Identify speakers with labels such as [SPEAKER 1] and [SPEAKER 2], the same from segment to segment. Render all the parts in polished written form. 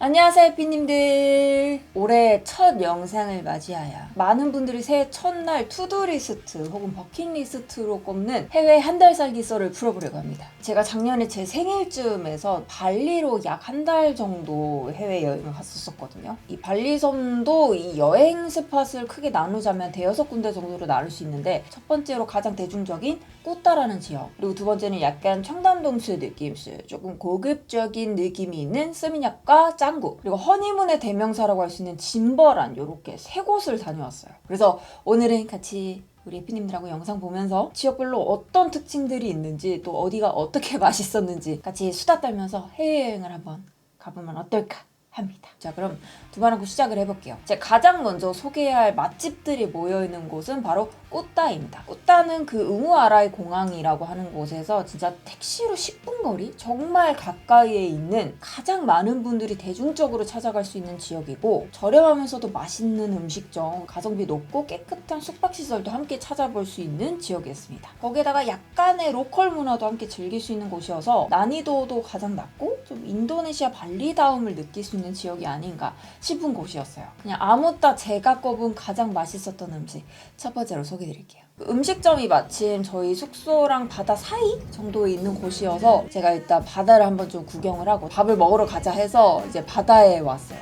[SPEAKER 1] 안녕하세요 해피님들. 올해 첫 영상을 맞이하여 많은 분들이 새해 첫날 투두리스트 혹은 버킷리스트로 꼽는 해외 한 달 살기 썰을 풀어보려고 합니다. 제가 작년에 제 생일쯤에서 발리로 약 한 달 정도 해외여행을 갔었거든요. 이 발리 섬도 이 여행 스팟을 크게 나누자면 대여섯 군데 정도로 나눌 수 있는데, 첫 번째로 가장 대중적인 꾸따라는 지역, 그리고 두 번째는 약간 청담동수 느낌, 조금 고급적인 느낌이 있는 스미냑과 짱구, 그리고 허니문의 대명사라고 할 수 있는 짐버란, 이렇게 세 곳을 다녀왔어요. 그래서 오늘은 같이 우리 해피님들하고 영상 보면서 지역별로 어떤 특징들이 있는지, 또 어디가 어떻게 맛있었는지 같이 수다 떨면서 해외여행을 한번 가보면 어떨까 합니다. 자, 그럼 두말 않고 시작을 해볼게요. 제가 가장 먼저 소개할 맛집들이 모여있는 곳은 바로 꾸따입니다. 꾸따는 그 응우아라이 공항이라고 하는 곳에서 진짜 택시로 10분 거리? 정말 가까이에 있는, 가장 많은 분들이 대중적으로 찾아갈 수 있는 지역이고, 저렴하면서도 맛있는 음식점, 가성비 높고 깨끗한 숙박시설도 함께 찾아볼 수 있는 지역이었습니다. 거기에다가 약간의 로컬 문화도 함께 즐길 수 있는 곳이어서 난이도도 가장 낮고 좀 인도네시아 발리다움을 느낄 수 있는 지역이 아닌가 싶은 곳이었어요. 그냥 아무따 제가 꼽은 가장 맛있었던 음식 첫 번째로 소개해드릴게요. 음식점이 마침 저희 숙소랑 바다 사이 정도에 있는 곳이어서 제가 일단 바다를 한번 좀 구경을 하고 밥을 먹으러 가자 해서 이제 바다에 왔어요.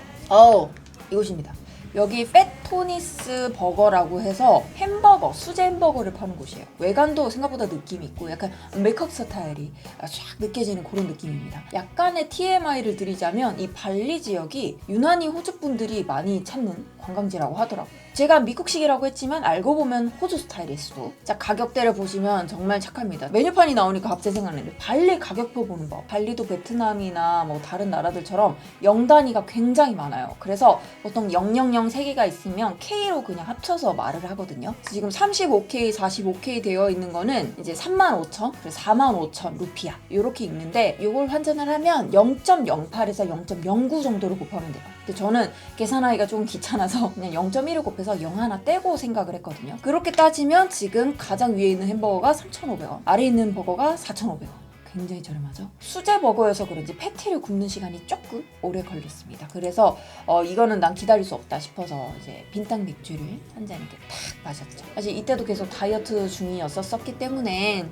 [SPEAKER 1] 이곳입니다. 여기 페토니스 버거라고 해서 햄버거, 수제 햄버거를 파는 곳이에요. 외관도 생각보다 느낌이 있고 약간 메이크업 스타일이 쫙 느껴지는 그런 느낌입니다. 약간의 TMI를 드리자면 이 발리 지역이 유난히 호주 분들이 많이 찾는 관광지라고 하더라고요. 제가 미국식이라고 했지만 알고 보면 호주 스타일일 수도. 자, 가격대를 보시면 정말 착합니다. 메뉴판이 나오니까 갑자기 생각나는데, 발리 가격표 보는 법. 발리도 베트남이나 뭐 다른 나라들처럼 0단위가 굉장히 많아요. 그래서 보통 000 3개가 있으면 K로 그냥 합쳐서 말을 하거든요. 지금 35K, 45K 되어 있는 거는 이제 35,000, 그래서 45,000 루피아 이렇게 있는데, 이걸 환전을 하면 0.08에서 0.09 정도로 곱하면 돼요. 근데 저는 계산하기가 조금 귀찮아서 그냥 0.1을 곱해서 0 하나 떼고 생각을 했거든요. 그렇게 따지면 지금 가장 위에 있는 햄버거가 3,500원, 아래에 있는 버거가 4,500원. 굉장히 저렴하죠. 수제 버거여서 그런지 패티를 굽는 시간이 조금 오래 걸렸습니다. 그래서 이거는 난 기다릴 수 없다 싶어서 이제 빈땅 맥주를 한 잔 이렇게 탁 마셨죠. 사실 이때도 계속 다이어트 중이었었기 때문에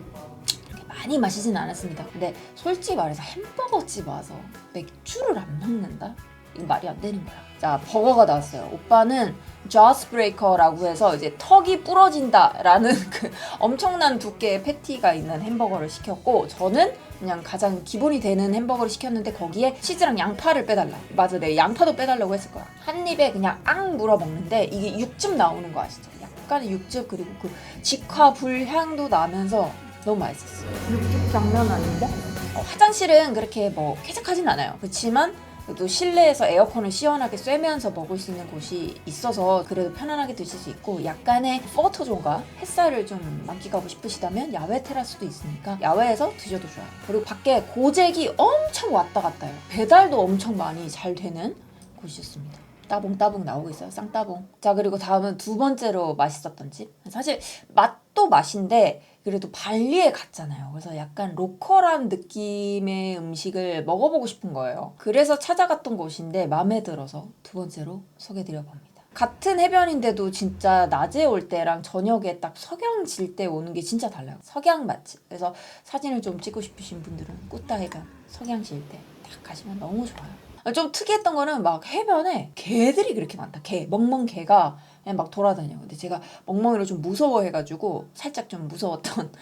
[SPEAKER 1] 많이 마시진 않았습니다. 근데 솔직히 말해서 햄버거집 와서 맥주를 안 먹는다? 이거 말이 안 되는 거야. 자, 버거가 나왔어요. 오빠는 저스 브레이커라고 해서 이제 턱이 부러진다라는 그 엄청난 두께의 패티가 있는 햄버거를 시켰고, 저는 그냥 가장 기본이 되는 햄버거를 시켰는데 거기에 치즈랑 양파를 빼달라. 맞아, 내가 양파도 빼달라고 했을 거야. 한 입에 그냥 앙 물어 먹는데 이게 육즙 나오는 거 아시죠? 약간의 육즙, 그리고 그 직화 불향도 나면서 너무 맛있었어요. 육즙 장난 아닌데? 화장실은 그렇게 뭐 쾌적하진 않아요. 그렇지만 또 실내에서 에어컨을 시원하게 쐬면서 먹을 수 있는 곳이 있어서 그래도 편안하게 드실 수 있고, 약간의 포토존과 햇살을 좀 만끽하고 싶으시다면 야외 테라스도 있으니까 야외에서 드셔도 좋아요. 그리고 밖에 고잭이 엄청 왔다 갔다 해요. 배달도 엄청 많이 잘 되는 곳이었습니다. 따봉따봉 나오고 있어요. 쌍따봉. 자, 그리고 다음은 두 번째로 맛있었던 집. 사실 맛도 맛인데 그래도 발리에 갔잖아요. 그래서 약간 로컬한 느낌의 음식을 먹어보고 싶은 거예요. 그래서 찾아갔던 곳인데 마음에 들어서 두 번째로 소개드려 봅니다. 같은 해변인데도 진짜 낮에 올 때랑 저녁에 딱 석양 질 때 오는 게 진짜 달라요. 석양 맛집. 그래서 사진을 좀 찍고 싶으신 분들은 꾸따 해변 석양 질 때 딱 가시면 너무 좋아요. 좀 특이했던 거는 막 해변에 개들이 그렇게 많다. 멍멍 개가 그냥 막 돌아다녀요. 근데 제가 멍멍이를 좀 무서워해가지고 살짝 좀 무서웠던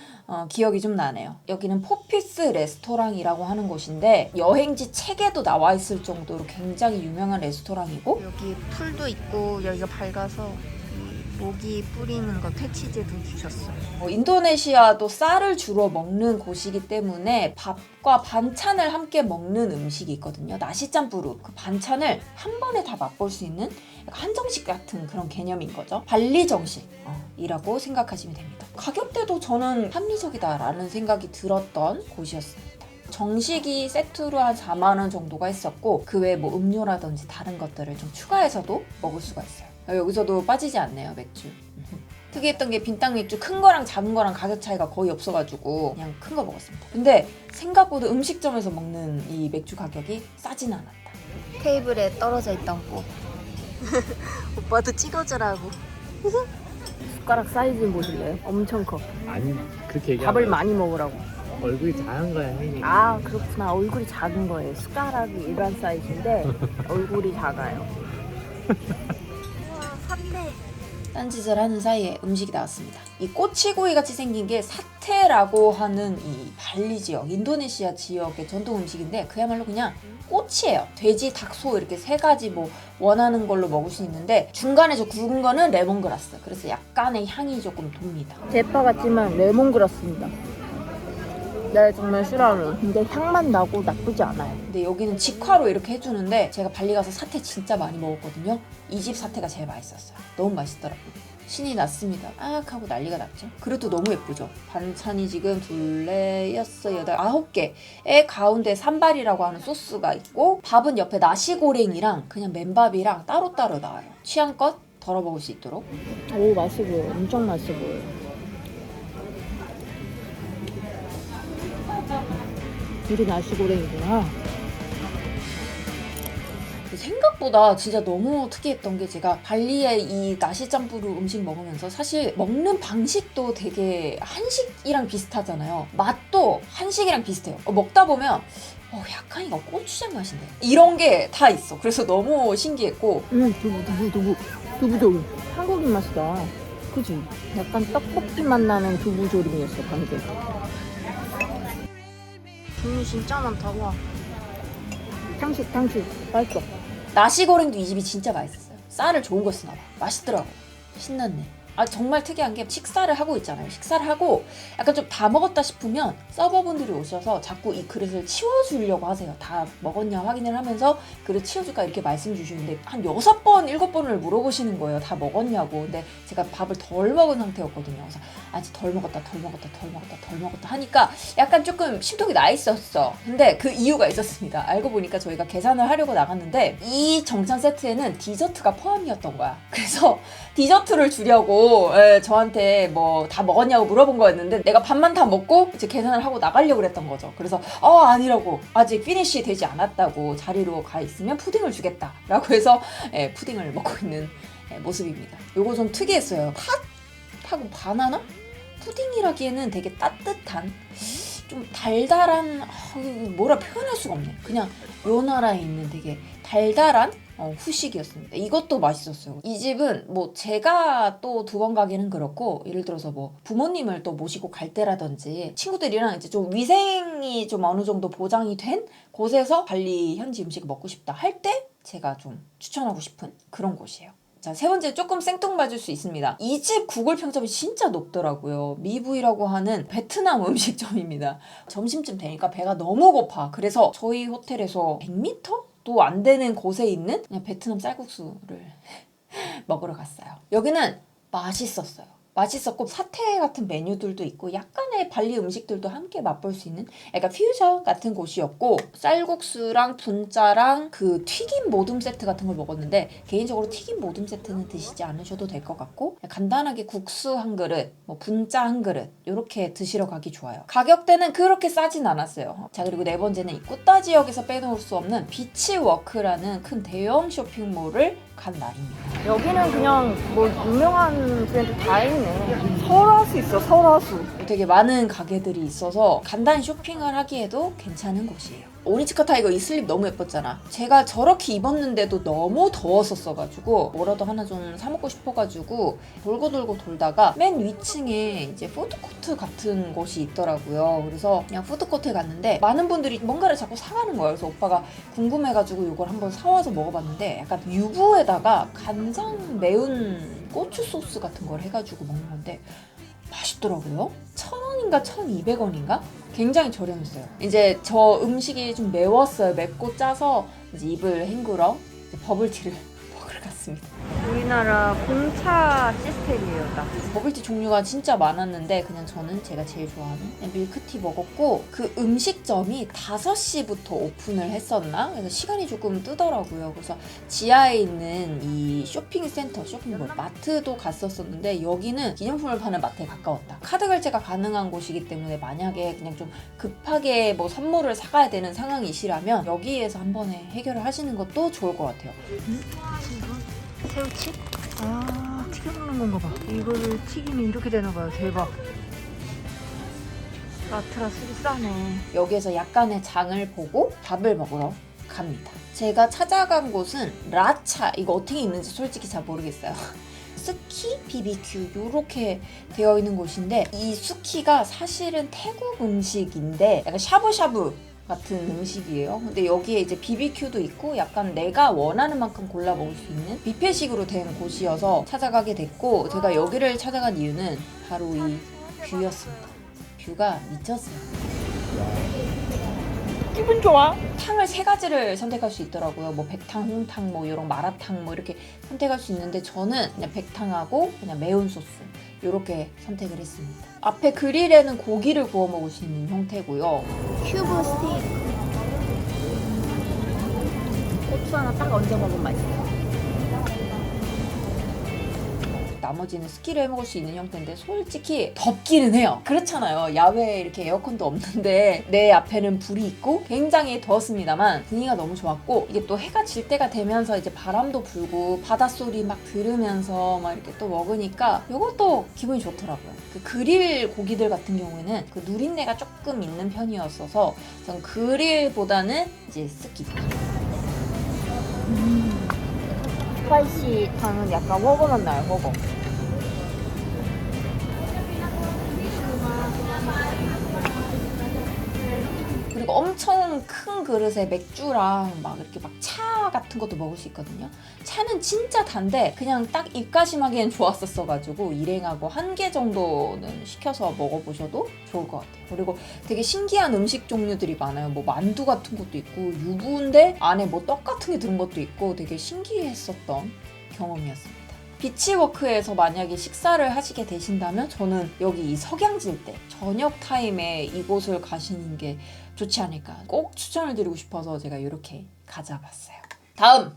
[SPEAKER 1] 기억이 좀 나네요. 여기는 포피스 레스토랑이라고 하는 곳인데 여행지 책에도 나와 있을 정도로 굉장히 유명한 레스토랑이고,
[SPEAKER 2] 여기 풀도 있고 여기가 밝아서 모기 뿌리는 거 퇴치제도 주셨어요.
[SPEAKER 1] 인도네시아도 쌀을 주로 먹는 곳이기 때문에 밥과 반찬을 함께 먹는 음식이 있거든요. 나시 짬뿌루. 그 반찬을 한 번에 다 맛볼 수 있는 한정식 같은 그런 개념인 거죠. 발리 정식이라고 생각하시면 됩니다. 가격대도 저는 합리적이다라는 생각이 들었던 곳이었습니다. 정식이 세트로 한 4만 원 정도가 있었고, 그 외에 뭐 음료라든지 다른 것들을 좀 추가해서도 먹을 수가 있어요. 여기서도 빠지지 않네요, 맥주. 특이했던 게 빈땅 맥주 큰 거랑 작은 거랑 가격 차이가 거의 없어가지고 그냥 큰 거 먹었습니다. 근데 생각보다 음식점에서 먹는 이 맥주 가격이 싸진 않았다.
[SPEAKER 2] 테이블에 떨어져 있던 꽃. 오빠도 찍어주라고.
[SPEAKER 1] 숟가락 사이즈 보실래요? 엄청 커.
[SPEAKER 3] 아니 그렇게 얘기하면
[SPEAKER 1] 밥을 많이 먹으라고.
[SPEAKER 3] 얼굴이 작은 거야 혜인이.
[SPEAKER 1] 아 그렇구나. 얼굴이 작은 거예요. 숟가락이 일반 사이즈인데 얼굴이 작아요.
[SPEAKER 2] 우와, 산대.
[SPEAKER 1] 딴짓을 하는 사이에 음식이 나왔습니다. 이 꼬치구이 같이 생긴 게 사테라고 하는 이 발리 지역, 인도네시아 지역의 전통 음식인데 그야말로 그냥 꼬치예요. 돼지, 닭, 소 이렇게 세 가지 뭐 원하는 걸로 먹을 수 있는데 중간에 저 굵은 거는 레몬그라스. 그래서 약간의 향이 조금 돕니다. 대파 같지만 레몬그라스입니다. 네, 정말 싫어하는. 근데 향만 나고 나쁘지 않아요. 근데 여기는 직화로 이렇게 해주는데 제가 발리 가서 사태 진짜 많이 먹었거든요. 이 집 사태가 제일 맛있었어요. 너무 맛있더라고요. 신이 났습니다. 악 하고 난리가 났죠. 그래도 너무 예쁘죠. 반찬이 지금 둘, 넷, 여섯, 여덟, 9개의 가운데 산발이라고 하는 소스가 있고 밥은 옆에 나시고랭이랑 그냥 맨밥이랑 따로따로 나와요. 취향껏 덜어 먹을 수 있도록. 오 맛있어 보여요. 엄청 맛있어 보여요. 이게 나시고랭이구나. 생각보다 진짜 너무 특이했던 게 제가 발리의 이 나시짬뿌르 음식 먹으면서 사실 먹는 방식도 되게 한식이랑 비슷하잖아요. 맛도 한식이랑 비슷해요. 먹다 보면 약간 이거 고추장 맛인데 이런 게 다 있어. 그래서 너무 신기했고 두부 한국인 맛이다. 그치? 약간 떡볶이 맛 나는 두부조림이었어 방금.
[SPEAKER 2] 종류 진짜 많다. 와.
[SPEAKER 1] 탕식 맛있어. 나시고랭도 이 집이 진짜 맛있었어요. 쌀을 좋은 거 쓰나 봐. 맛있더라고. 신났네. 아 정말 특이한 게 식사를 하고 있잖아요. 식사를 하고 약간 좀 다 먹었다 싶으면 서버분들이 오셔서 자꾸 이 그릇을 치워주려고 하세요. 다 먹었냐 확인을 하면서 그릇 치워줄까 이렇게 말씀 주시는데 한 6번, 7번을 물어보시는 거예요. 다 먹었냐고. 근데 제가 밥을 덜 먹은 상태였거든요. 그래서 아직 덜 먹었다 하니까 약간 조금 심통이 나 있었어. 근데 그 이유가 있었습니다. 알고 보니까 저희가 계산을 하려고 나갔는데 이 정찬 세트에는 디저트가 포함이었던 거야. 그래서 디저트를 주려고 저한테 뭐 다 먹었냐고 물어본 거였는데 내가 밥만 다 먹고 이제 계산을 하고 나가려고 그랬던 거죠. 그래서 아니라고 아직 피니쉬 되지 않았다고 자리로 가 있으면 푸딩을 주겠다 라고 해서 푸딩을 먹고 있는 모습입니다. 요거 좀 특이했어요. 팥하고 바나나? 푸딩이라기에는 되게 따뜻한 좀 달달한 뭐라 표현할 수가 없네. 그냥 요 나라에 있는 되게 달달한 후식이었습니다. 이것도 맛있었어요. 이 집은 뭐 제가 또 2번 가기는 그렇고 예를 들어서 뭐 부모님을 또 모시고 갈 때라든지 친구들이랑 이제 좀 위생이 좀 어느 정도 보장이 된 곳에서 발리 현지 음식을 먹고 싶다 할 때 제가 좀 추천하고 싶은 그런 곳이에요. 자, 세 번째 조금 생뚱맞을 수 있습니다. 이 집 구글 평점이 진짜 높더라고요. 미부이라고 하는 베트남 음식점입니다. 점심쯤 되니까 배가 너무 고파. 그래서 저희 호텔에서 100m도 안 되는 곳에 있는 그냥 베트남 쌀국수를 먹으러 갔어요. 여기는 맛있었어요. 맛있었고 사태 같은 메뉴들도 있고 약간의 발리 음식들도 함께 맛볼 수 있는 약간 퓨전 같은 곳이었고 쌀국수랑 분짜랑 그 튀김 모듬 세트 같은 걸 먹었는데 개인적으로 튀김 모듬 세트는 드시지 않으셔도 될 것 같고 간단하게 국수 한 그릇, 뭐 분짜 한 그릇 이렇게 드시러 가기 좋아요. 가격대는 그렇게 싸진 않았어요. 자 그리고 네 번째는 이 꾸따 지역에서 빼놓을 수 없는 비치워크라는 큰 대형 쇼핑몰을 간 날입니다. 여기는 그냥 뭐 유명한 브랜드 다 있네. 설화수 있어, 설화수. 되게 많은 가게들이 있어서 간단히 쇼핑을 하기에도 괜찮은 곳이에요. 오니츠카 타이거 이 슬립 너무 예뻤잖아. 제가 저렇게 입었는데도 너무 더웠었어가지고 뭐라도 하나 좀 사 먹고 싶어가지고 돌고 돌다가 맨 위층에 이제 푸드코트 같은 곳이 있더라고요. 그래서 그냥 푸드코트에 갔는데 많은 분들이 뭔가를 자꾸 사가는 거예요. 그래서 오빠가 궁금해가지고 이걸 한번 사와서 먹어봤는데 약간 유부에다가 간장 매운 고추 소스 같은 걸 해가지고 먹는 건데 맛있더라고요. 1,000원인가 1,200원인가? 굉장히 저렴했어요. 이제 저 음식이 좀 매웠어요. 맵고 짜서 이제 입을 헹구러 이제 버블티를 먹으러 갔습니다. 우리는
[SPEAKER 2] 우리나라 공차 시스템이에요, 딱.
[SPEAKER 1] 버블티 종류가 진짜 많았는데 그냥 저는 제가 제일 좋아하는 밀크티 먹었고, 그 음식점이 5시부터 오픈을 했었나? 그래서 시간이 조금 뜨더라고요. 그래서 지하에 있는 이 쇼핑센터, 쇼핑몰, 마트도 갔었었는데 여기는 기념품을 파는 마트에 가까웠다. 카드 결제가 가능한 곳이기 때문에 만약에 그냥 좀 급하게 뭐 선물을 사가야 되는 상황이시라면 여기에서 한 번에 해결을 하시는 것도 좋을 것 같아요.
[SPEAKER 2] 새우칩? 아, 튀겨 먹는 건가 봐. 이거를 튀기면 이렇게 되나 봐요. 대박. 마트라 술이 싸네.
[SPEAKER 1] 여기에서 약간의 장을 보고 밥을 먹으러 갑니다. 제가 찾아간 곳은 라차, 이거 어떻게 있는지 솔직히 잘 모르겠어요. 스키 BBQ 요렇게 되어 있는 곳인데, 이 수키가 사실은 태국 음식인데 약간 샤브샤브 같은 음식이에요. 근데 여기에 이제 BBQ도 있고 약간 내가 원하는 만큼 골라 먹을 수 있는 뷔페식으로 된 곳이어서 찾아가게 됐고, 제가 여기를 찾아간 이유는 바로 이 뷰였습니다. 뷰가 미쳤어요. 기분 좋아. 탕을 3가지를 선택할 수 있더라고요. 뭐 백탕, 홍탕, 뭐 이런 마라탕 뭐 이렇게 선택할 수 있는데 저는 그냥 백탕하고 그냥 매운 소스 이렇게 선택을 했습니다. 앞에 그릴에는 고기를 구워 먹을 수 있는 형태고요.
[SPEAKER 2] 큐브 스테이크. 고추 하나 딱 얹어 먹으면 맛있어.
[SPEAKER 1] 나머지는 스키를 해먹을 수 있는 형태인데 솔직히 덥기는 해요. 그렇잖아요. 야외에 이렇게 에어컨도 없는데 내 앞에는 불이 있고 굉장히 더웠습니다만 분위기가 너무 좋았고, 이게 또 해가 질 때가 되면서 이제 바람도 불고 바닷소리 막 들으면서 막 이렇게 또 먹으니까 이것도 기분이 좋더라고요. 그 그릴 고기들 같은 경우에는 그 누린내가 조금 있는 편이었어서 전 그릴보다는 이제 스키.
[SPEAKER 2] 스파이시 탕은 약간 허거만 나요, 허거.
[SPEAKER 1] 그리고 엄청 큰 그릇에 맥주랑 막 이렇게 막 차 같은 것도 먹을 수 있거든요. 차는 진짜 단데 그냥 딱 입가심하기엔 좋았었어가지고 일행하고 1개 정도는 시켜서 먹어보셔도 좋을 것 같아요. 그리고 되게 신기한 음식 종류들이 많아요. 뭐 만두 같은 것도 있고 유부인데 안에 뭐 떡 같은 게 들은 것도 있고 되게 신기했었던 경험이었습니다. 비치워크에서 만약에 식사를 하시게 되신다면 저는 여기 이 석양질 때 저녁 타임에 이곳을 가시는 게 좋지 않을까, 꼭 추천을 드리고 싶어서 제가 이렇게 가져봤어요. 다음!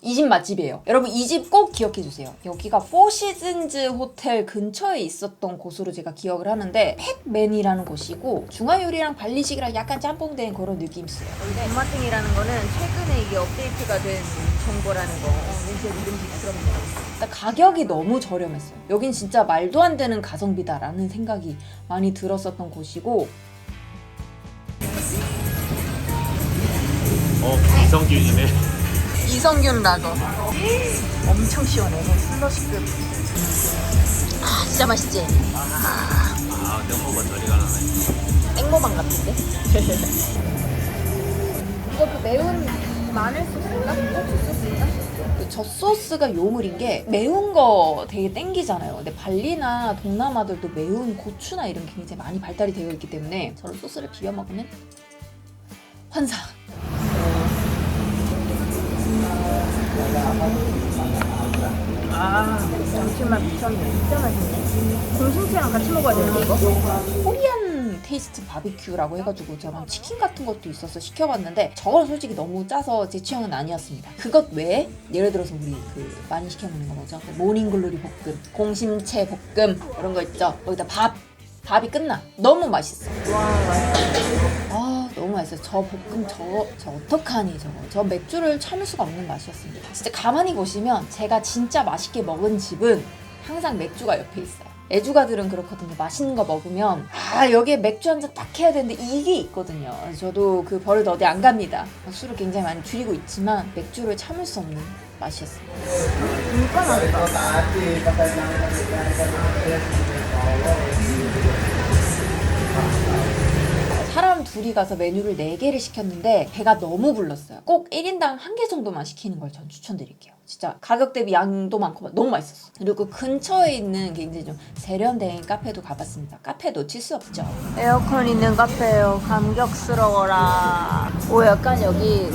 [SPEAKER 1] 이 집 맛집이에요. 여러분 이 집 꼭 기억해 주세요. 여기가 포시즌즈 호텔 근처에 있었던 곳으로 제가 기억을 하는데, 팩맨이라는 곳이고 중화요리랑 발리식이랑 약간 짬뽕된 그런 느낌이 있어요.
[SPEAKER 2] 돈마등이라는 거는 최근에 이게 업데이트가 된 정보라는 거. 왠지 이름이 부끄럽네요.
[SPEAKER 1] 일단 가격이 너무 저렴했어요. 여긴 진짜 말도 안 되는 가성비다라는 생각이 많이 들었었던 곳이고,
[SPEAKER 3] 이성균이네.
[SPEAKER 2] 이성균 라거. 엄청 시원해. 슬러시급. 아, 진짜 맛있지?
[SPEAKER 3] 명모가 저리 가라네.
[SPEAKER 2] 땡모방 같은데? 이거 그 매운 마늘 소스인가? 고추 소스인가?
[SPEAKER 1] 그 젖소스가 요물인 게 매운 거 되게 땡기잖아요. 근데 발리나 동남아들도 매운 고추나 이런 게 굉장히 많이 발달이 되어 있기 때문에 저런 소스를 비벼 먹으면 환상.
[SPEAKER 2] 아, 감칠맛 미쳤네. 진짜 맛있네. 공심채랑 같이 먹어야 되는데 이거?
[SPEAKER 1] 코리안 테이스트 바비큐라고 해가지고 제가 치킨 같은 것도 있어서 시켜봤는데 저건 솔직히 너무 짜서 제 취향은 아니었습니다. 그것 외에 예를 들어서 우리 그 많이 시켜먹는 거 뭐죠? 모닝글로리 볶음, 공심채 볶음 이런 거 있죠? 거기다 밥이 끝나. 너무 맛있어.
[SPEAKER 2] 와, 맛있다.
[SPEAKER 1] 아 너무 맛있어요. 저 볶음 저 어떡하니 저거. 저 맥주를 참을 수가 없는 맛이었습니다. 진짜 가만히 보시면 제가 진짜 맛있게 먹은 집은 항상 맥주가 옆에 있어요. 애주가들은 그렇거든요. 맛있는 거 먹으면 여기에 맥주 한 잔 딱 해야 되는데 이게 있거든요. 저도 그 버릇 어디 안 갑니다. 술을 굉장히 많이 줄이고 있지만 맥주를 참을 수 없는 맛이었습니다.
[SPEAKER 2] 진짜 맛있다.
[SPEAKER 1] 사람 둘이 가서 메뉴를 4개를 시켰는데 배가 너무 불렀어요. 꼭 1인당 1개 정도만 시키는 걸 전 추천드릴게요. 진짜 가격 대비 양도 많고 너무 맛있었어. 그리고 근처에 있는 굉장히 좀 세련된 카페도 가봤습니다. 카페 놓칠 수 없죠.
[SPEAKER 2] 에어컨 있는 카페요. 감격스러워라. 오, 약간 여기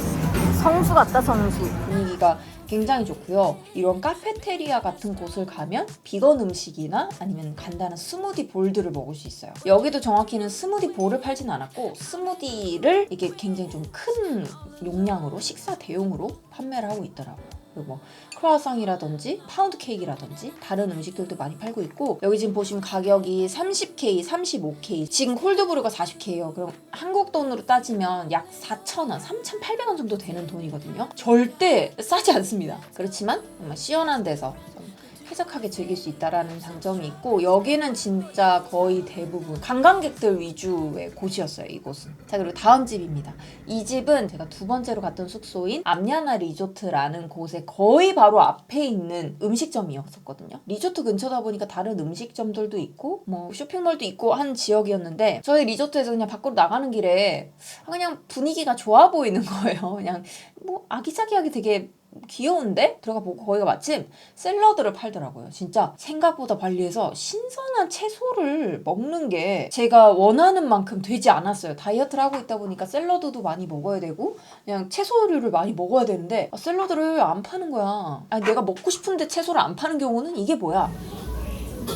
[SPEAKER 2] 성수 같다, 성수.
[SPEAKER 1] 분위기가 굉장히 좋고요. 이런 카페테리아 같은 곳을 가면 비건 음식이나 아니면 간단한 스무디 볼들을 먹을 수 있어요. 여기도 정확히는 스무디 볼을 팔진 않았고 스무디를 이게 굉장히 좀 큰 용량으로 식사 대용으로 판매를 하고 있더라고요. 그리고 뭐 크루아상이라든지 파운드 케이크라든지 다른 음식들도 많이 팔고 있고 여기 지금 보시면 가격이 30K, 35K 지금 콜드브루가 40K예요. 그럼 한국 돈으로 따지면 약 4,000원, 3,800원 정도 되는 돈이거든요. 절대 싸지 않습니다. 그렇지만 정말 시원한 데서 좀 쾌적하게 즐길 수 있다는 장점이 있고 여기는 진짜 거의 대부분 관광객들 위주의 곳이었어요. 이곳은. 자 그리고 다음 집입니다. 이 집은 제가 두 번째로 갔던 숙소인 암야나 리조트라는 곳에 거의 바로 앞에 있는 음식점이었었거든요. 리조트 근처다 보니까 다른 음식점들도 있고 뭐 쇼핑몰도 있고 한 지역이었는데 저희 리조트에서 그냥 밖으로 나가는 길에 그냥 분위기가 좋아 보이는 거예요. 그냥 뭐 아기자기하게 되게 귀여운데? 들어가 보고 거기가 마침 샐러드를 팔더라고요. 진짜 생각보다 발리에서 신선한 채소를 먹는 게 제가 원하는 만큼 되지 않았어요. 다이어트를 하고 있다 보니까 샐러드도 많이 먹어야 되고 그냥 채소류를 많이 먹어야 되는데 샐러드를 안 파는 거야. 아니, 내가 먹고 싶은데 채소를 안 파는 경우는 이게 뭐야?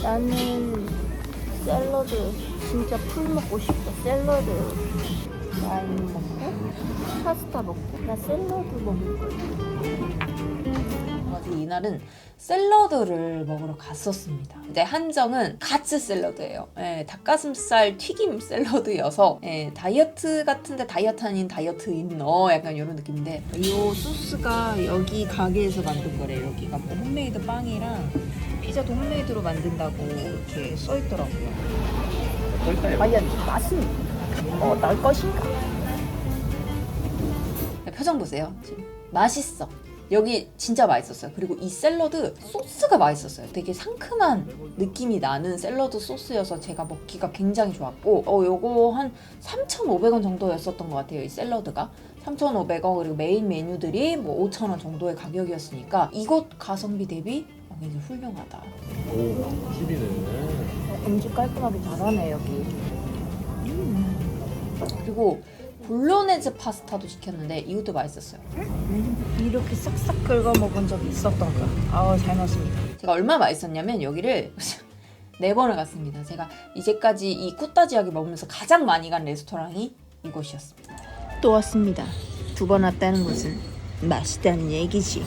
[SPEAKER 2] 나는 샐러드 진짜 풀 먹고 싶다. 샐러드 와인 먹고 파스타 먹고 나 샐러드 먹을 거야.
[SPEAKER 1] 그래서 이날은 샐러드를 먹으러 갔었습니다. 근데 한정은 가츠 샐러드예요. 닭가슴살 튀김 샐러드여서 다이어트 같은데 다이어트 아닌 다이어트인 약간 이런 느낌인데 이 소스가 여기 가게에서 만든 거래요. 여기가 뭐 홈메이드 빵이랑 피자도 홈메이드로 만든다고 이렇게 써있더라고요. 과연 맛은 어떨 것인가? 표정 보세요. 지금 맛있어. 여기 진짜 맛있었어요. 그리고 이 샐러드 소스가 맛있었어요. 되게 상큼한 느낌이 나는 샐러드 소스여서 제가 먹기가 굉장히 좋았고 요거 한 3,500원 정도였었던 것 같아요. 이 샐러드가 3,500원 그리고 메인 메뉴들이 뭐 5,000원 정도의 가격이었으니까 이곳 가성비 대비 굉장히 훌륭하다.
[SPEAKER 3] 오, 팁이네.
[SPEAKER 2] 음식 깔끔하게 잘하네 여기.
[SPEAKER 1] 그리고 볼로네즈 파스타도 시켰는데 이것도 맛있었어요.
[SPEAKER 2] 이렇게 싹싹 긁어 먹은 적이 있었던가. 아우 잘 먹습니다.
[SPEAKER 1] 제가 얼마나 맛있었냐면 여기를 4번을 갔습니다. 제가 이제까지 이 꾸따지하게 먹으면서 가장 많이 간 레스토랑이 이곳이었습니다.
[SPEAKER 2] 또 왔습니다. 2번 왔다는 것은 맛있다는 얘기지.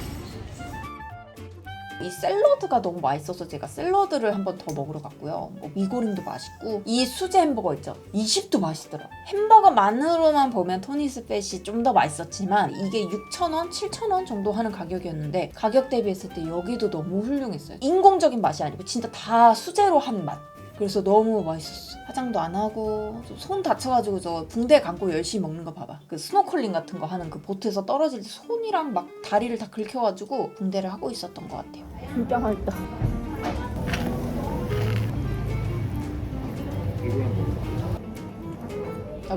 [SPEAKER 1] 이 샐러드가 너무 맛있어서 제가 샐러드를 한 번 더 먹으러 갔고요. 뭐 미고랭도 맛있고 이 수제 햄버거 있죠? 이 집도 맛있더라고요. 햄버거만으로만 보면 토니스팻이 좀 더 맛있었지만 이게 6,000원, 7,000원 정도 하는 가격이었는데 가격 대비했을 때 여기도 너무 훌륭했어요. 인공적인 맛이 아니고 진짜 다 수제로 한 맛. 그래서 너무 맛있었어. 화장도 안 하고 손 다쳐가지고 저 붕대 감고 열심히 먹는 거 봐봐. 그 스노클링 같은 거 하는 그 보트에서 떨어질 때 손이랑 막 다리를 다 긁혀가지고 붕대를 하고 있었던 것 같아요.
[SPEAKER 2] 진짜 맛있다.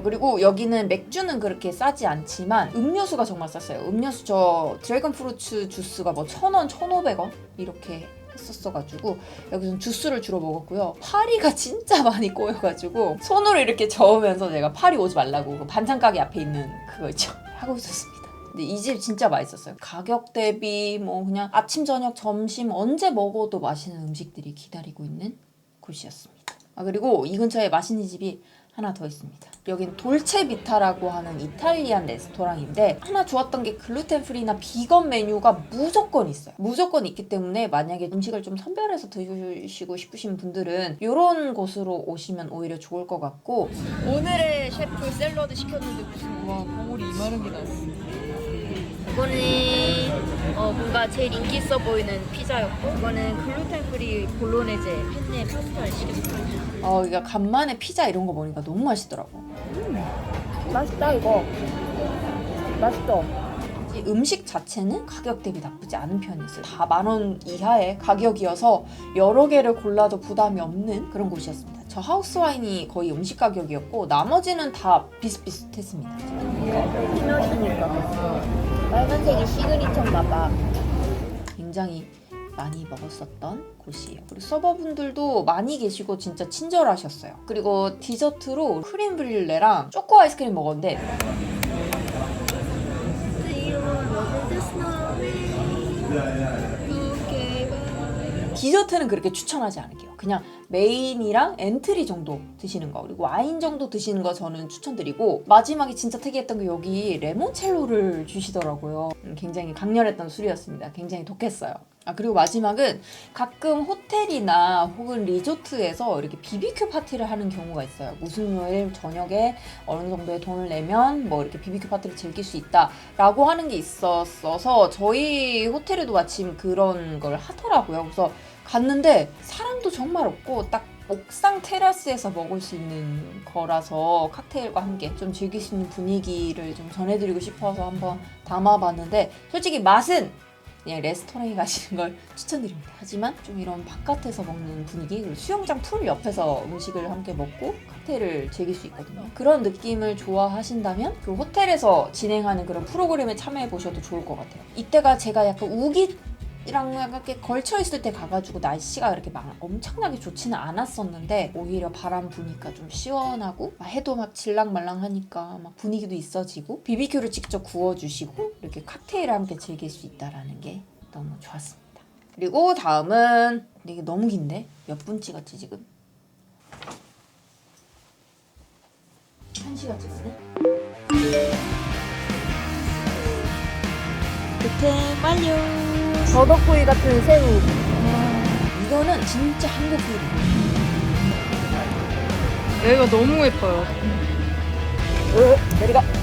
[SPEAKER 1] 그리고 여기는 맥주는 그렇게 싸지 않지만 음료수가 정말 쌌어요. 음료수 저 드래곤 프루츠 주스가 뭐 1,000원, 1,500원 이렇게 했었어가지고 여기서는 주스를 주로 먹었고요. 파리가 진짜 많이 꼬여가지고 손으로 이렇게 저으면서 제가 파리 오지 말라고 그 반찬 가게 앞에 있는 그거 있죠? 하고 있었습니다. 근데 이 집 진짜 맛있었어요. 가격 대비 뭐 그냥 아침, 저녁, 점심 언제 먹어도 맛있는 음식들이 기다리고 있는 곳이었습니다. 그리고 이 근처에 맛있는 집이 하나 더 있습니다. 여긴 돌체비타라고 하는 이탈리안 레스토랑인데 하나 좋았던 게 글루텐 프리나 비건 메뉴가 무조건 있어요. 무조건 있기 때문에 만약에 음식을 좀 선별해서 드시고 싶으신 분들은 이런 곳으로 오시면 오히려 좋을 것 같고 오늘의 셰프 샐러드 시켰는데 무슨 와 버무리 이만한 게 나왔습니다.
[SPEAKER 2] 이거는 뭔가 제일 인기 있어 보이는 피자였고 이거는 글루텐 프리 볼로네제 펜네 파스타를 시켰어요.
[SPEAKER 1] 그러니까 간만에 피자 이런 거 먹으니까 너무 맛있더라고.
[SPEAKER 2] 맛있다 이거. 맛있어.
[SPEAKER 1] 이 음식 자체는 가격 대비 나쁘지 않은 편이었어요. 다 10,000원 이하의 가격이어서 여러 개를 골라도 부담이 없는 그런 곳이었습니다. 저 하우스 와인이 거의 음식 가격이었고 나머지는 다 비슷비슷했습니다.
[SPEAKER 2] 피넛이니까 빨간색이 시그니처인가 봐.
[SPEAKER 1] 굉장히 많이 먹었었던 곳이에요. 그리고 서버분들도 많이 계시고 진짜 친절하셨어요. 그리고 디저트로 크림 브릴레랑 초코 아이스크림 먹었는데 디저트는 그렇게 추천하지 않을게요. 그냥 메인이랑 엔트리 정도 드시는 거, 그리고 와인 정도 드시는 거 저는 추천드리고, 마지막에 진짜 특이했던 게 여기 레몬첼로를 주시더라고요. 굉장히 강렬했던 술이었습니다. 굉장히 독했어요. 그리고 마지막은 가끔 호텔이나 혹은 리조트에서 이렇게 BBQ 파티를 하는 경우가 있어요. 무슨 요일 저녁에 어느 정도의 돈을 내면 뭐 이렇게 BBQ 파티를 즐길 수 있다라고 하는 게 있었어서 저희 호텔에도 마침 그런 걸 하더라고요. 그래서 갔는데 사람도 정말 없고 딱 옥상 테라스에서 먹을 수 있는 거라서 칵테일과 함께 좀 즐길 수 있는 분위기를 좀 전해드리고 싶어서 한번 담아봤는데, 솔직히 맛은 그냥 레스토랑에 가시는 걸 추천드립니다. 하지만 좀 이런 바깥에서 먹는 분위기, 그리고 수영장 풀 옆에서 음식을 함께 먹고 칵테일을 즐길 수 있거든요. 그런 느낌을 좋아하신다면 그 호텔에서 진행하는 그런 프로그램에 참여해 보셔도 좋을 것 같아요. 이때가 제가 약간 우기랑 이렇게 걸쳐 있을 때 가가지고 날씨가 그렇게 막 엄청나게 좋지는 않았었는데, 오히려 바람 부니까 좀 시원하고 해도 막 질랑말랑하니까 막 분위기도 있어지고 BBQ를 직접 구워주시고 이렇게 칵테일을 함께 즐길 수 있다라는 게 너무 좋았습니다. 그리고 다음은, 이게 너무 긴데? 몇 분 찍었지 지금? 1시간 찍었네? 득템 완료! 더덕구이 같은 새우. 이거는 진짜 한국 요리.
[SPEAKER 2] 여기가 너무 예뻐요.
[SPEAKER 1] 내려가.